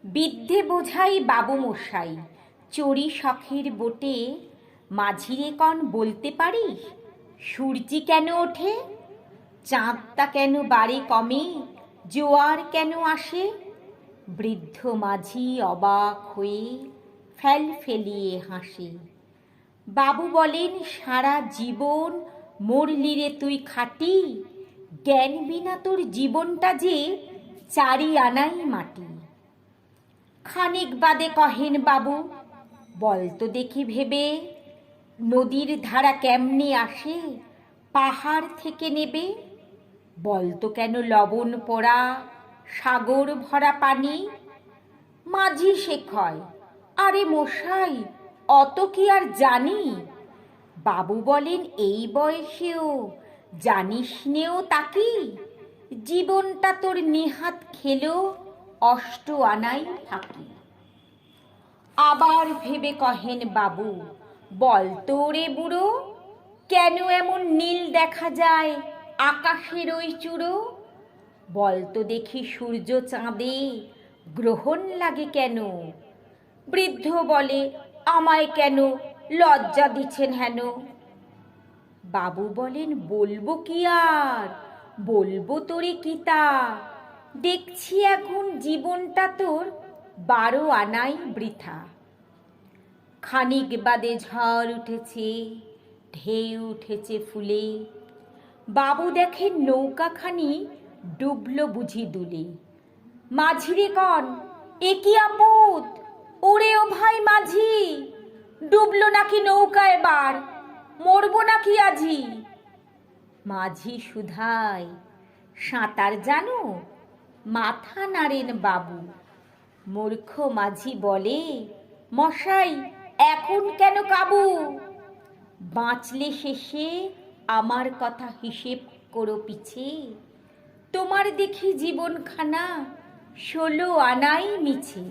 বিদ্ধে বোঝাই বাবু মশাই, চড়ি শখের বোটে। মাঝিরে কন বলতে পারিস, সূর্যি কেন ওঠে? চাঁদটা কেন বাড়ে কমে, জোয়ার কেন আসে? বৃদ্ধ মাঝি অবাক হয়ে ফেল ফেলিয়ে হাসে। বাবু বলেন, সারা জীবন মরলি রে তুই খাটি, জ্ঞান বিনা তোর জীবনটা যে চারি আনাই মাটি। খানিক বাদে কহেন বাবু, বলতো দেখি ভেবে, নদীর ধারা কেমনে আসে পাহাড় থেকে নেবে? বলতো কেন লবণ পোড়া সাগর ভরা পানি? মাঝি শেখয়, আরে মশাই অত কি আর জানি? বাবু বলেন, এই বয়সেও জানিস নেও তাকি, জীবনটা তোর নেহাত খেলো অষ্ট আনাই ফাঁকি। আবার ভেবে কহেন বাবু, বলতো রে বুড়ো, কেন এমন নীল দেখা যায় আকাশের ওই চূড়ো? বলতো দেখি সূর্য চাঁদে গ্রহণ লাগে কেন? বৃদ্ধ বলে, আমায় কেন লজ্জা দিচ্ছেন হেন? বাবু বলেন, বলবো কি আর, বলবো তোরে কিতা, দেখছি এখন জীবনটা তোর 12 আনাই বৃথা। খানিক বাদে ঝড় উঠেছে, ঢেউ উঠেছে ফুলে। বাবু দেখেন নৌকাখানি ডুবলো বুঝি দুলে। মাঝিরে কন, এ কি আপদ, ওরে ও ভাই মাঝি, ডুবলো নাকি নৌকা এবার, মরবো নাকি আজি? মাঝি শুধায়, সাঁতার জানো? মাথা নাড়েন বাবু। মূর্খ মাঝি বলে, মশাই এখন কেন কাবু? বাঁচলে শেষে আমার কথা হিসেব করো পিছে, তোমার দেখি জীবনখানা 16 আনাই মিছে।